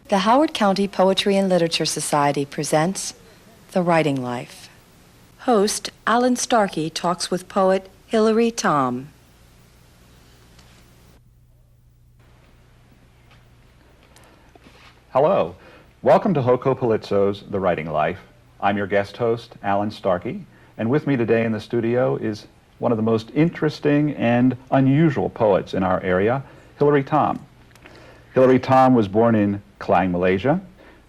The Howard County Poetry and Literature Society presents The Writing Life. Host Alan Starkey talks with poet Hilary Tham. Hello. Welcome to HoCoPoLitSo's The Writing Life. I'm your guest host, Alan Starkey, and with me today in the studio is one of the most interesting and unusual poets in our area, Hilary Tham. Hilary Tham was born in Klang, Malaysia.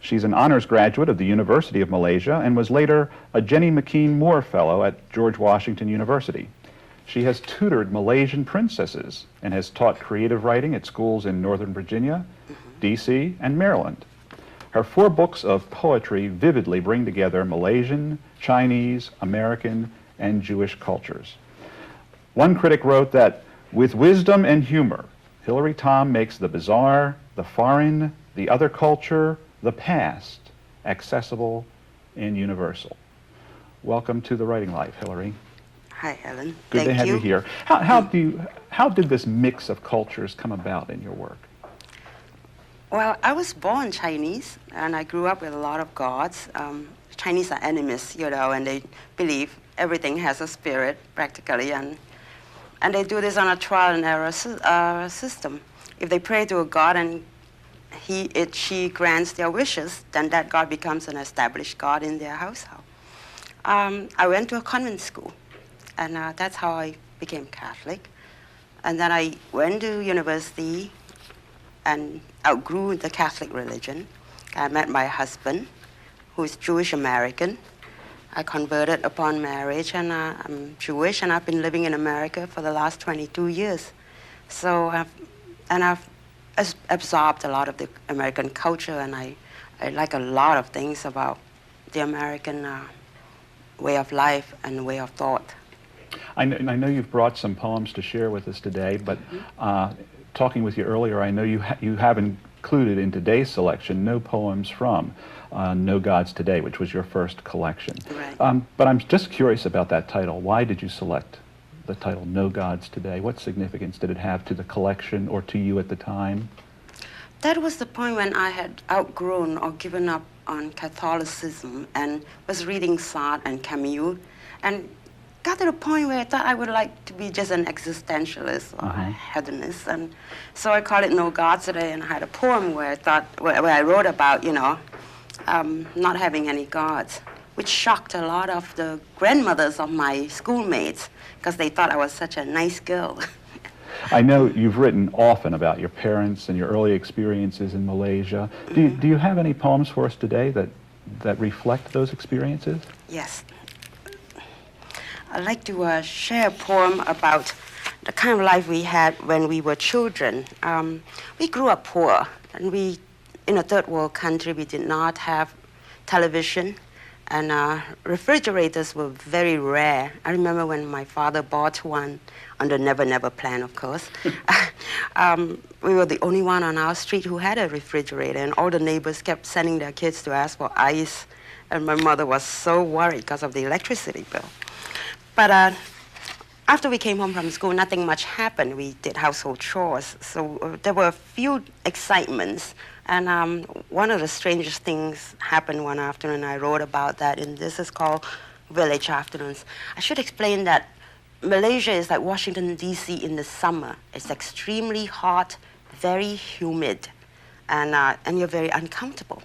She's an honors graduate of the University of Malaysia and was later a Jenny McKean Moore Fellow at George Washington University. She has tutored Malaysian princesses and has taught creative writing at schools in Northern Virginia, D.C., and Maryland. Her 4 books of poetry vividly bring together Malaysian, Chinese, American, and Jewish cultures. One critic wrote that, with wisdom and humor, Hilary Tham makes the bizarre, the foreign, the other culture, the past, accessible and universal. Welcome to The Writing Life, Hilary. Hi, Alan. Good to have you here. How did this mix of cultures come about in your work? Well, I was born Chinese, and I grew up with a lot of gods. Chinese are animists, and they believe everything has a spirit, practically, and they do this on a trial and error system. If they pray to a god and she grants their wishes, then that god becomes an established god in their household. I went to a convent school, and that's how I became Catholic. And then I went to university and outgrew the Catholic religion. I met my husband, who is Jewish American. I converted upon marriage, and I'm Jewish, and I've been living in America for the last 22 years. So, I've absorbed a lot of the American culture, and I like a lot of things about the American way of life and way of thought. I know you've brought some poems to share with us today, but talking with you earlier, I know you have included in today's selection no poems from No Gods Today, which was your first collection. Right. But I'm just curious about that title. Why did you select the title No Gods Today? What significance did it have to the collection or to you at the time? That was the point when I had outgrown or given up on Catholicism and was reading Sartre and Camus, and got to the point where I thought I would like to be just an existentialist or a hedonist, and so I called it No Gods Today, and I had a poem where I wrote about, not having any gods, which shocked a lot of the grandmothers of my schoolmates because they thought I was such a nice girl. I know you've written often about your parents and your early experiences in Malaysia. Do you have any poems for us today that reflect those experiences? Yes. I'd like to share a poem about the kind of life we had when we were children. We grew up poor, and in a third world country, we did not have television, and refrigerators were very rare. I remember when my father bought one under Never Never plan, of course. We were the only one on our street who had a refrigerator, and all the neighbors kept sending their kids to ask for ice, and my mother was so worried because of the electricity bill. But after we came home from school, nothing much happened. We did household chores, so there were a few excitements. And one of the strangest things happened one afternoon. I wrote about that, and this is called Village Afternoons. I should explain that Malaysia is like Washington, D.C. in the summer. It's extremely hot, very humid, and you're very uncomfortable.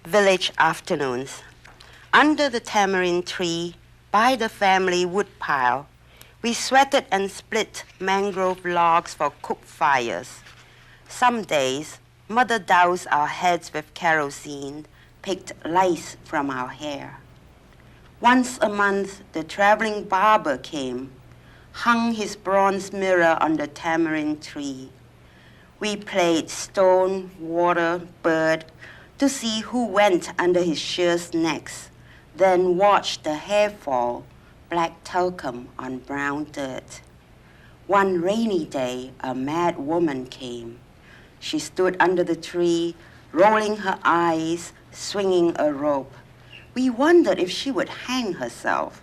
Village Afternoons. Under the tamarind tree, by the family woodpile, we sweated and split mangrove logs for cook fires. Some days, Mother doused our heads with kerosene, picked lice from our hair. Once a month, the traveling barber came, hung his bronze mirror on the tamarind tree. We played stone, water, bird to see who went under his shears next, then watched the hair fall, black talcum on brown dirt. One rainy day, a mad woman came. She stood under the tree, rolling her eyes, swinging a rope. We wondered if she would hang herself.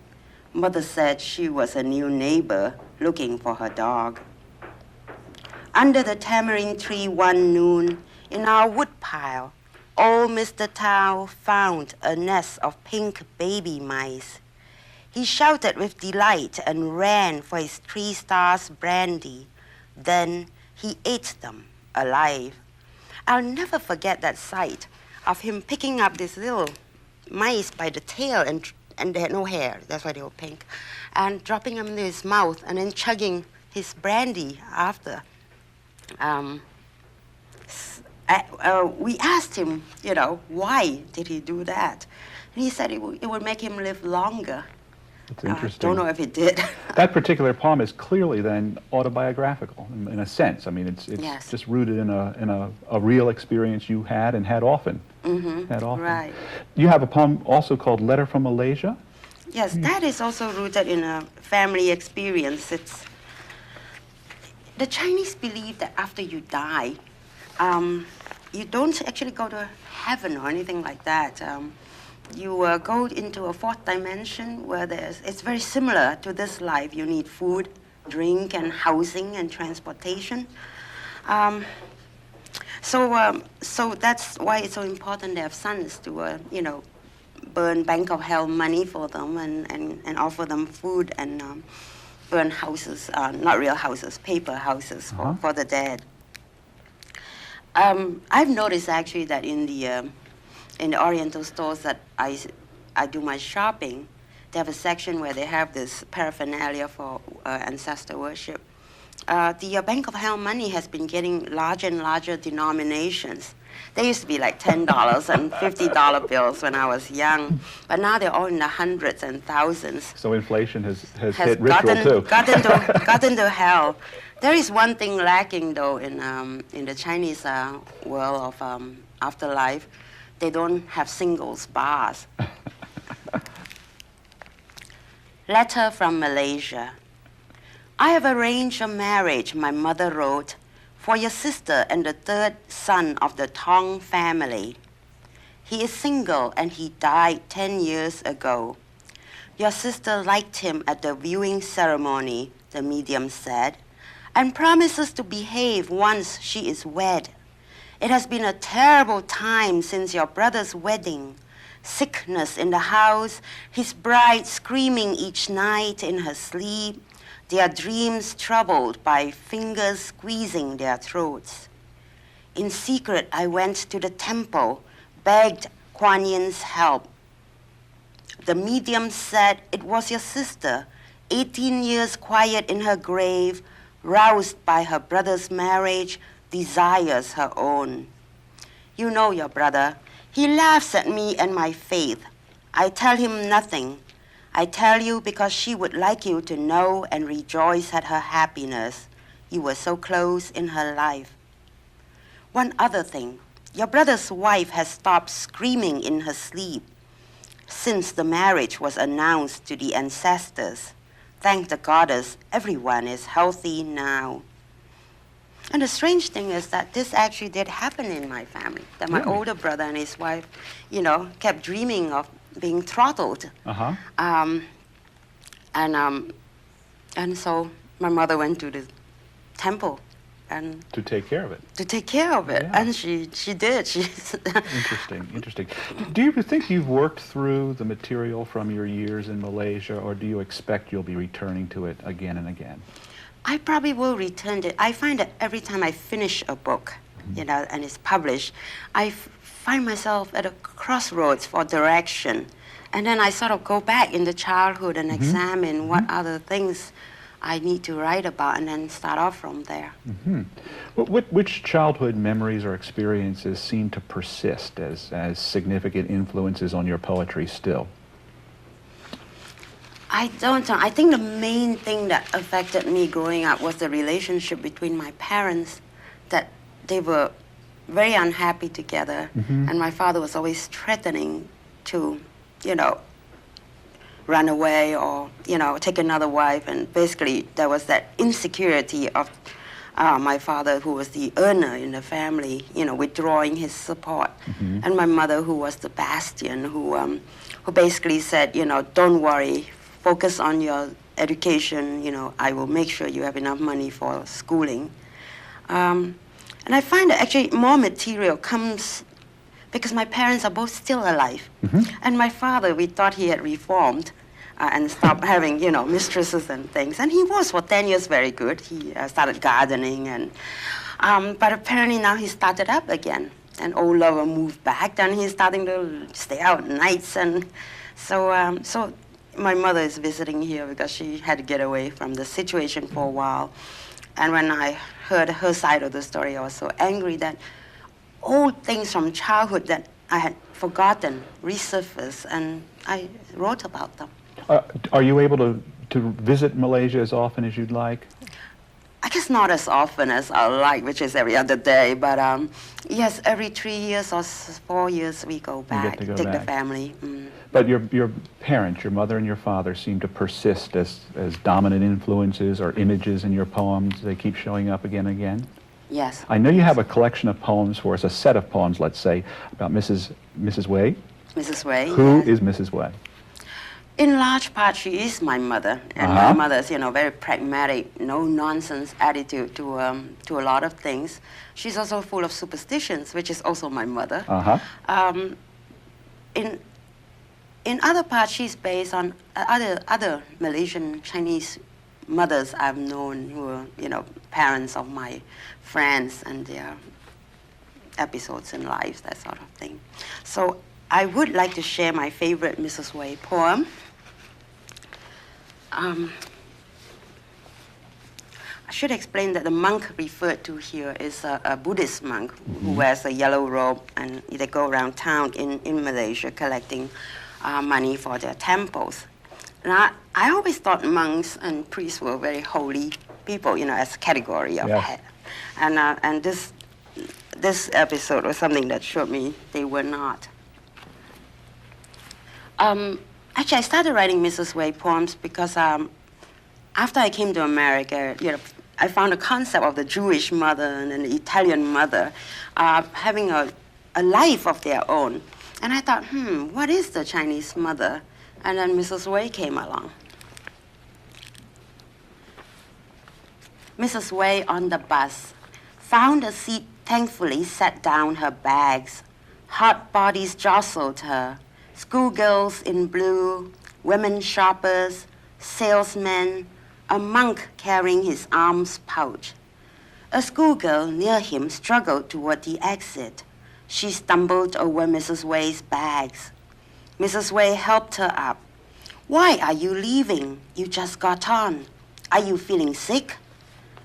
Mother said she was a new neighbor looking for her dog. Under the tamarind tree one noon, in our woodpile, old Mr. Tao found a nest of pink baby mice. He shouted with delight and ran for his 3 stars brandy. Then he ate them alive. I'll never forget that sight of him picking up these little mice by the tail, and they had no hair, that's why they were pink, and dropping them into his mouth and then chugging his brandy after. We asked him, why did he do that? And he said it would make him live longer. That's interesting. Don't know if it did. That particular poem is clearly then autobiographical in a sense. I mean, it's Yes. just rooted in a real experience you had and had often. Had often. Right. You have a poem also called Letter from Malaysia? Yes, that is also rooted in a family experience. The Chinese believe that after you die, you don't actually go to heaven or anything like that. You go into a 4th dimension where it's very similar to this life. You need food, drink, and housing and transportation. So that's why it's so important to have sons to, burn Bank of Hell money for them and offer them food and burn houses, not real houses, paper houses for the dead. I've noticed actually that in the Oriental stores that I do my shopping, they have a section where they have this paraphernalia for Ancestor Worship. The Bank of Hell money has been getting larger and larger denominations. They used to be like $10 and $50 bills when I was young, but now they're all in the hundreds and thousands. So inflation has hit ritual too. got into hell. There is one thing lacking though in the Chinese world of afterlife. They don't have singles bars. Letter from Malaysia. I have arranged a marriage, my mother wrote, for your sister and the 3rd son of the Tong family. He is single and he died 10 years ago. Your sister liked him at the viewing ceremony, the medium said, and promises to behave once she is wed. It has been a terrible time since your brother's wedding. Sickness in the house, his bride screaming each night in her sleep, their dreams troubled by fingers squeezing their throats. In secret, I went to the temple, begged Kuan Yin's help. The medium said it was your sister, 18 years quiet in her grave, roused by her brother's marriage, desires her own. You know your brother. He laughs at me and my faith. I tell him nothing. I tell you because she would like you to know and rejoice at her happiness. You were so close in her life. One other thing. Your brother's wife has stopped screaming in her sleep since the marriage was announced to the ancestors. Thank the goddess, everyone is healthy now. And the strange thing is that this actually did happen in my family, that my older brother and his wife, kept dreaming of being throttled. And so my mother went to the temple and to take care of it. To take care of it, and she did. Interesting. Do you think you've worked through the material from your years in Malaysia, or do you expect you'll be returning to it again and again? I probably will return to it. I find that every time I finish a book, and it's published, I find myself at a crossroads for direction. And then I sort of go back into childhood and examine what other things I need to write about, and then start off from there. Which childhood memories or experiences seem to persist as significant influences on your poetry still? I don't know. I think the main thing that affected me growing up was the relationship between my parents, that they were very unhappy together, and my father was always threatening to, run away or, take another wife. And basically there was that insecurity of my father, who was the earner in the family, withdrawing his support. And my mother, who was the bastion, who basically said, don't worry, focus on your education, I will make sure you have enough money for schooling. And I find that actually more material comes because my parents are both still alive. And my father, we thought he had reformed and stopped having, mistresses and things. And he was for 10 years very good. He started gardening, and but apparently now he started up again. And old lover moved back, and he's starting to stay out nights. And so my mother is visiting here because she had to get away from the situation for a while. And when I heard her side of the story, I was so angry that old things from childhood that I had forgotten resurfaced, and I wrote about them. Are you able to visit Malaysia as often as you'd like? I guess not as often as I like, which is every other day, but yes, every 3 years or 4 years we go back, take the family. But your parents, your mother and your father, seem to persist as dominant influences or images in your poems. They keep showing up again and again? Yes. I know you have a collection of poems for us, a set of poems, let's say, about Mrs. Wei. Mrs. Wei. Who is Mrs. Wei? In large part, she is my mother, and my mother's, very pragmatic, no-nonsense attitude to a lot of things. She's also full of superstitions, which is also my mother. In other parts, she's based on other Malaysian Chinese mothers I've known who are, parents of my friends and their episodes in lives, that sort of thing. So I would like to share my favorite Mrs. Wei poem. I should explain that the monk referred to here is a Buddhist monk who wears a yellow robe, and they go around town in Malaysia collecting money for their temples. And I always thought monks and priests were very holy people, as a category of head. And this episode was something that showed me they were not. Actually, I started writing Mrs. Wei poems because after I came to America, I found a concept of the Jewish mother and the Italian mother having a life of their own. And I thought, what is the Chinese mother? And then Mrs. Wei came along. Mrs. Wei on the bus found a seat, thankfully sat down her bags. Hot bodies jostled her. Schoolgirls in blue, women shoppers, salesmen, a monk carrying his arms pouch. A schoolgirl near him struggled toward the exit. She stumbled over Mrs. Wei's bags. Mrs. Wei helped her up. Why are you leaving? You just got on. Are you feeling sick?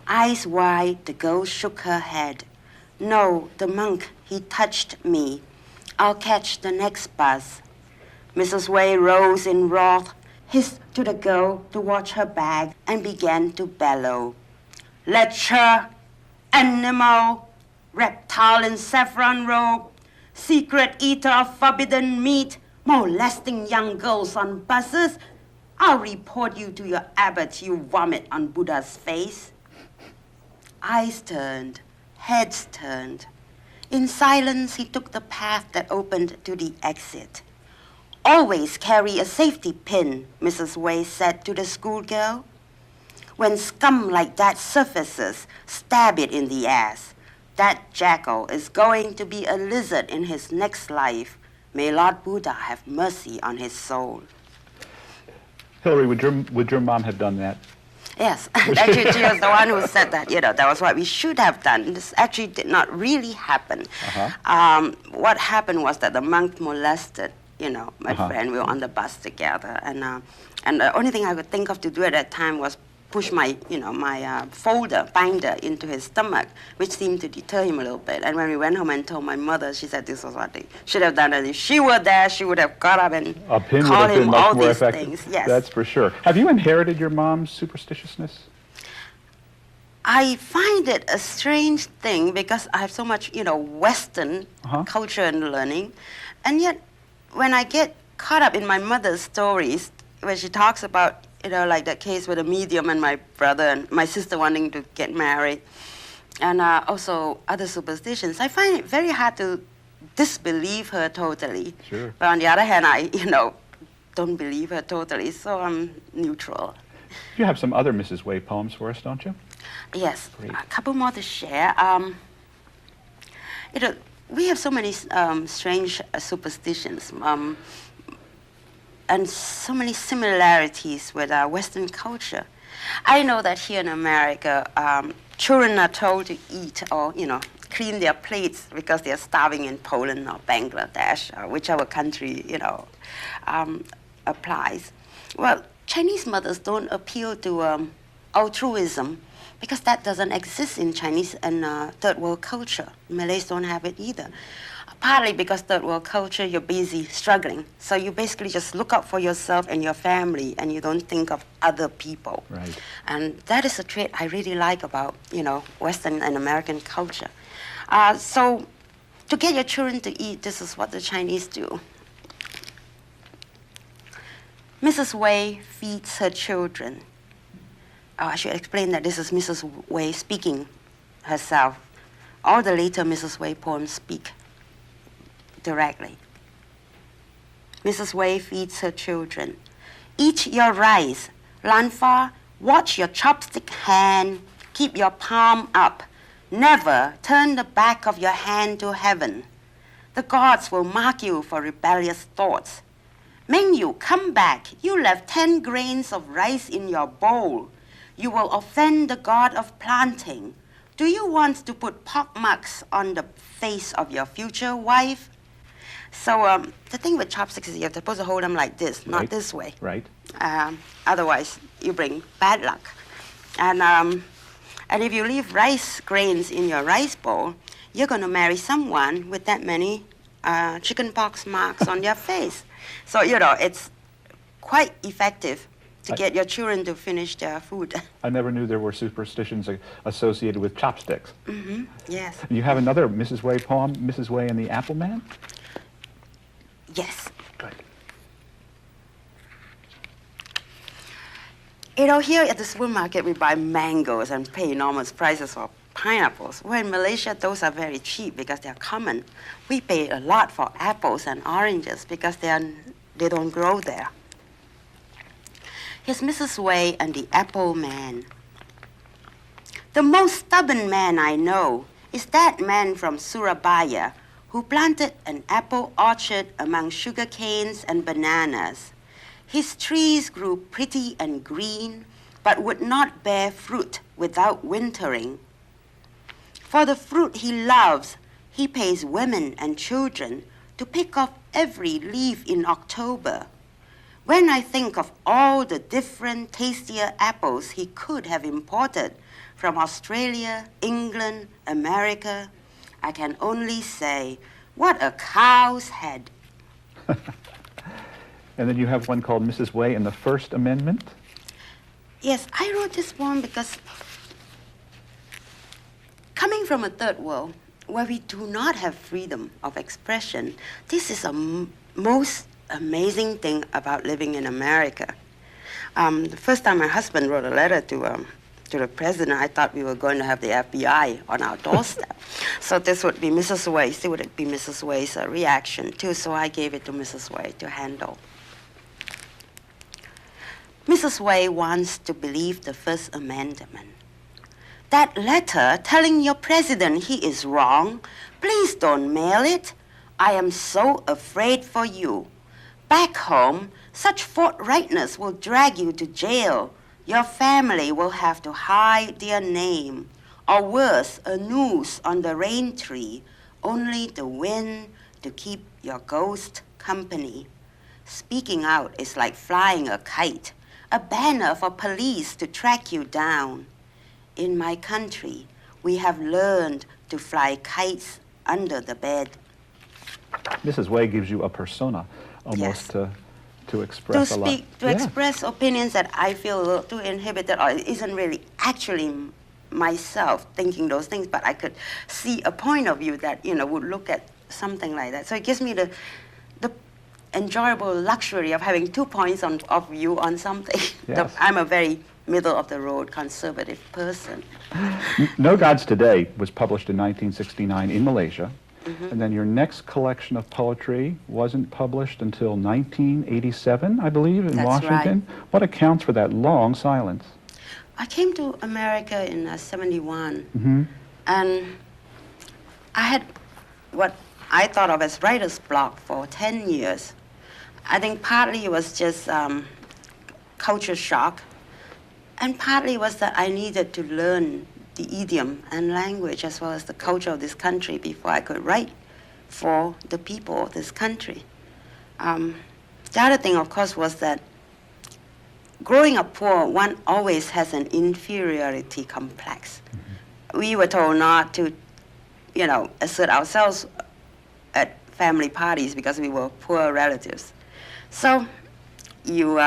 Eyes wide, the girl shook her head. No, the monk, he touched me. I'll catch the next bus. Mrs. Wei rose in wrath, hissed to the girl to watch her bag, and began to bellow. Lecher, animal, reptile in saffron robe, secret eater of forbidden meat, molesting young girls on buses. I'll report you to your abbot, you vomit on Buddha's face. Eyes turned, heads turned. In silence, he took the path that opened to the exit. Always carry a safety pin, Mrs. Wei said to the schoolgirl. When scum like that surfaces, stab it in the ass. That jackal is going to be a lizard in his next life. May Lord Buddha have mercy on his soul. Hilary, would your mom have done that? Yes, actually she was the one who said that, that was what we should have done. This actually did not really happen. What happened was that the monk molested, my friend. We were on the bus together, and the only thing I could think of to do at that time was push my, my binder into his stomach, which seemed to deter him a little bit. And when we went home and told my mother, she said this was what they should have done. And if she were there, she would have got up and called him all these things. Yes, that's for sure. Have you inherited your mom's superstitiousness? I find it a strange thing because I have so much, Western culture and learning, and yet when I get caught up in my mother's stories, where she talks about, like that case with a medium and my brother and my sister wanting to get married, and also other superstitions, I find it very hard to disbelieve her totally. Sure. But on the other hand, I, don't believe her totally, so I'm neutral. You have some other Mrs. Wei poems for us, don't you? Yes, Great. a couple more to share. We have so many strange superstitions and so many similarities with our Western culture. I know that here in America, children are told to eat or, clean their plates because they're starving in Poland or Bangladesh or whichever country, applies. Well, Chinese mothers don't appeal to altruism because that doesn't exist in Chinese and third world culture. Malays don't have it either. Partly because third world culture, you're busy struggling. So you basically just look out for yourself and your family, and you don't think of other people. Right. And that is a trait I really like about, Western and American culture. So to get your children to eat, this is what the Chinese do. Mrs. Wei feeds her children. I should explain that this is Mrs. Wei speaking herself. All the later Mrs. Wei poems speak directly. Mrs. Wei feeds her children. Eat your rice. Lan Fa, watch your chopstick hand. Keep your palm up. Never turn the back of your hand to heaven. The gods will mark you for rebellious thoughts. Meng Yu, come back. You left 10 grains of rice in your bowl. You will offend the god of planting. Do you want to put pockmarks on the face of your future wife? So the thing with chopsticks is you're supposed to hold them like this, not this way. Right. Otherwise, you bring bad luck. And if you leave rice grains in your rice bowl, you're going to marry someone with that many chicken pox marks on their face. So, it's quite effective to get your children to finish their food. I never knew there were superstitions associated with chopsticks. Mm-hmm. Yes. You have another Mrs. Wei poem, Mrs. Wei and the Apple Man? Yes. Good. Here at the supermarket, we buy mangoes and pay enormous prices for pineapples. Well, in Malaysia, those are very cheap because they're common. We pay a lot for apples and oranges because they don't grow there. Here's Mrs. Wei and the Apple Man. The most stubborn man I know is that man from Surabaya who planted an apple orchard among sugar canes and bananas. His trees grew pretty and green, but would not bear fruit without wintering. For the fruit he loves, he pays women and children to pick off every leaf in October. When I think of all the different tastier apples he could have imported from Australia, England, America, I can only say, what a cow's head. And then you have one called Mrs. Wei and the First Amendment? Yes, I wrote this poem because coming from a third world where we do not have freedom of expression, this is a most amazing thing about living in America. The first time my husband wrote a letter to the president, I thought we were going to have the FBI on our doorstep. So this would be Mrs. Wei. See, would it be Mrs. Wei's reaction too? So I gave it to Mrs. Wei to handle. Mrs. Wei wants to believe the First Amendment. That letter telling your president he is wrong, please don't mail it. I am so afraid for you. Back home, such forthrightness will drag you to jail. Your family will have to hide their name, or worse, a noose on the rain tree, only the wind to keep your ghost company. Speaking out is like flying a kite, a banner for police to track you down. In my country, we have learned to fly kites under the bed. Mrs. Wei gives you a persona almost Yes. to express a lot. To express opinions that I feel a little too inhibited or it isn't really actually myself thinking those things, but I could see a point of view that, would look at something like that. So it gives me the enjoyable luxury of having 2 points of view on something. Yes. I'm a very middle-of-the-road conservative person. No Gods Today was published in 1969 in Malaysia, and then your next collection of poetry wasn't published until 1987, I believe, in That's Washington. What accounts for that long silence? I came to America in 71, Mm-hmm. and I had what I thought of as writer's block for 10 years. I think partly it was just culture shock, and partly it was that I needed to learn the idiom and language as well as the culture of this country before I could write for the people of this country. The other thing, of course, was that growing up poor, one always has an inferiority complex. Mm-hmm. We were told not to, assert ourselves at family parties because we were poor relatives. So you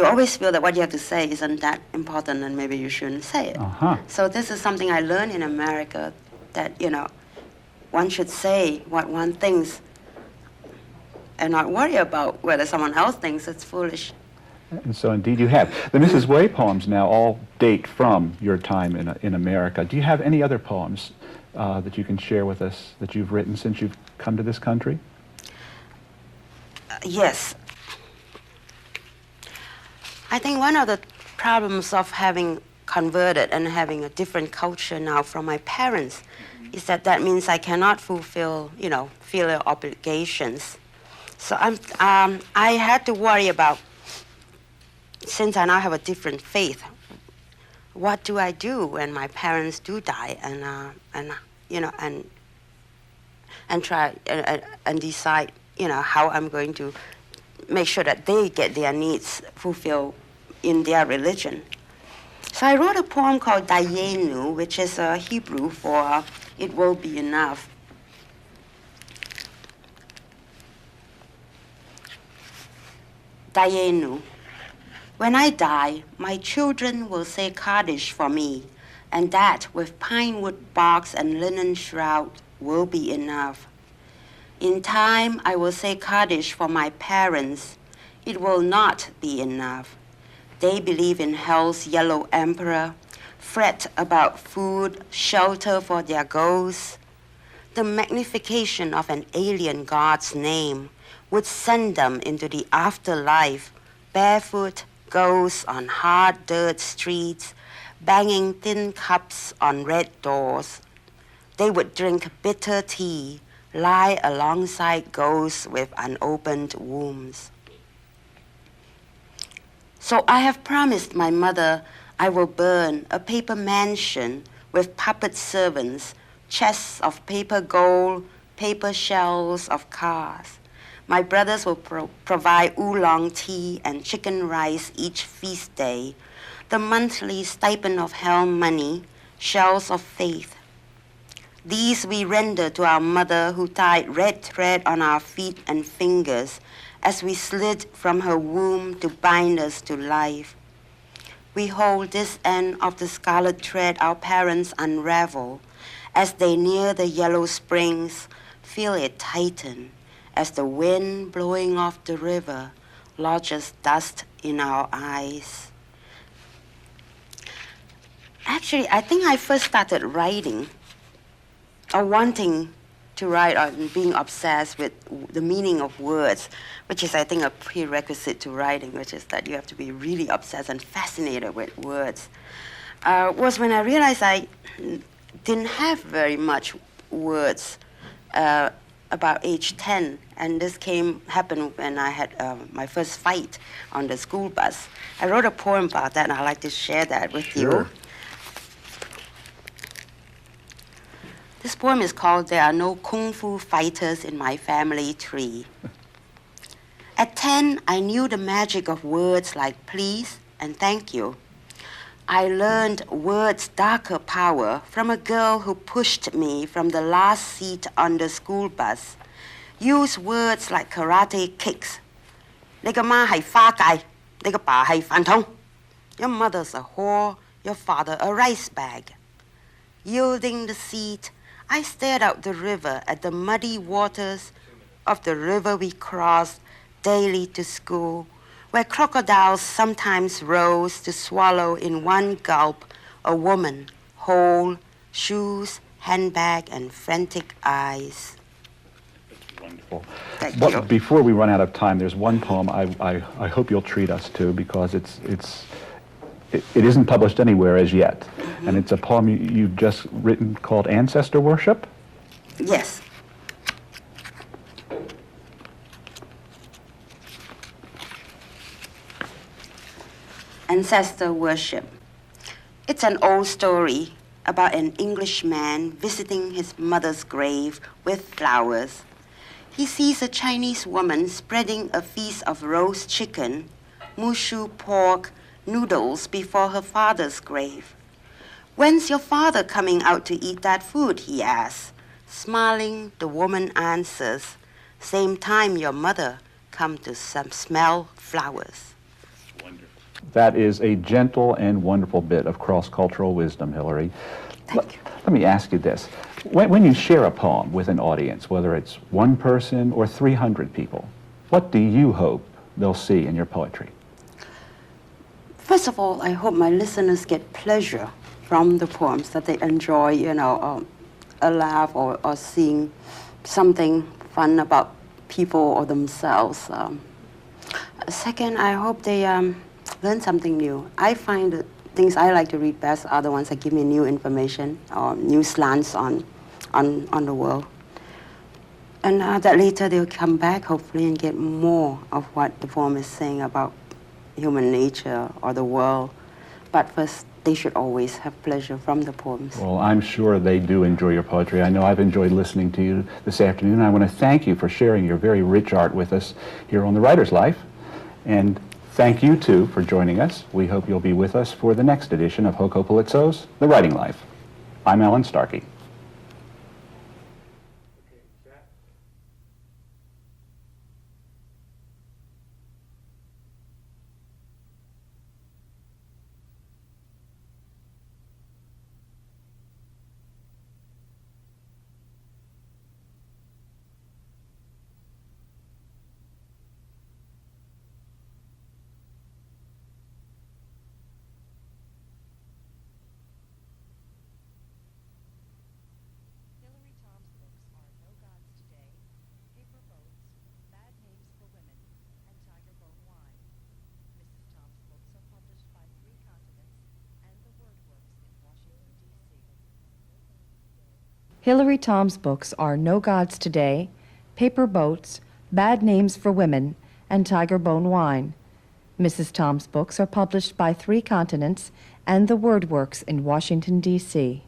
always feel that what you have to say isn't that important and maybe you shouldn't say it. Uh-huh. So this is something I learned in America, that, one should say what one thinks and not worry about whether someone else thinks it's foolish. And so indeed you have. The Mrs. Wei poems now all date from your time in America. Do you have any other poems that you can share with us that you've written since you've come to this country? Yes. I think one of the problems of having converted and having a different culture now from my parents is that means I cannot fulfill, filial obligations. So I had to worry about, since I now have a different faith, what do I do when my parents do die, and try and decide, how I'm going to make sure that they get their needs fulfilled in their religion. So I wrote a poem called Dayenu, which is Hebrew for "It will be enough." Dayenu. When I die, my children will say Kaddish for me, and that with pine wood box and linen shroud will be enough. In time, I will say Kaddish for my parents. It will not be enough. They believe in hell's yellow emperor, fret about food, shelter for their ghosts. The magnification of an alien god's name would send them into the afterlife, barefoot, ghosts on hard dirt streets, banging tin cups on red doors. They would drink bitter tea, lie alongside ghosts with unopened wombs. So I have promised my mother I will burn a paper mansion with puppet servants, chests of paper gold, paper shells of cars. My brothers will provide oolong tea and chicken rice each feast day, the monthly stipend of hell money, shells of faith. These we render to our mother who tied red thread on our feet and fingers as we slid from her womb to bind us to life. We hold this end of the scarlet thread our parents unravel. As they near the yellow springs, feel it tighten as the wind blowing off the river lodges dust in our eyes. Actually, I think I first started writing or wanting to write or being obsessed with the meaning of words, which is, I think, a prerequisite to writing, which is that you have to be really obsessed and fascinated with words, was when I realized I didn't have very much words about age 10, and this happened when I had my first fight on the school bus. I wrote a poem about that, and I'd like to share that with you. This poem is called "There Are No Kung Fu Fighters in My Family Tree." At 10, I knew the magic of words like please and thank you. I learned words' darker power from a girl who pushed me from the last seat on the school bus. Use words like karate kicks. 你個媽係花界，你個爸係飯桶. Your mother's a whore, your father a rice bag. Yielding the seat, I stared out the river at the muddy waters of the river we crossed daily to school, where crocodiles sometimes rose to swallow in one gulp a woman, whole, shoes, handbag, and frantic eyes. Wonderful. Thank you. Before we run out of time, there's one poem I hope you'll treat us to, because it's it isn't published anywhere as yet. And it's a poem you've just written called Ancestor Worship? Yes. Ancestor Worship. It's an old story about an Englishman visiting his mother's grave with flowers. He sees a Chinese woman spreading a feast of roast chicken, mushu pork, noodles before her father's grave. "When's your father coming out to eat that food?" he asks. Smiling, the woman answers, "Same time your mother come to smell flowers." That is a gentle and wonderful bit of cross-cultural wisdom, Hilary. Thank you. Let me ask you this. When you share a poem with an audience, whether it's one person or 300 people, what do you hope they'll see in your poetry? First of all, I hope my listeners get pleasure from the poems, that they enjoy, a laugh or seeing something fun about people or themselves. Second, I hope they learn something new. I find that things I like to read best are the ones that give me new information or new slants on the world. And that later they'll come back, hopefully, and get more of what the poem is saying about human nature or the world. But first, they should always have pleasure from the poems. Well, I'm sure they do enjoy your poetry. I know I've enjoyed listening to you this afternoon. I want to thank you for sharing your very rich art with us here on The Writer's Life. And thank you, too, for joining us. We hope you'll be with us for the next edition of HoCoPoLitSo's The Writing Life. I'm Alan Starkey. Hilary Tham's books are No Gods Today, Paper Boats, Bad Names for Women, and Tigerbone Wine. Mrs. Tham's books are published by 3 continents and the Word Works in Washington, D.C. Hilary Tham's books are No Gods Today, Paper Boats, Bad Names for Women, and Tigerbone Wine. Mrs. Tham's books are published by 3 continents and the Word Works in Washington, D.C.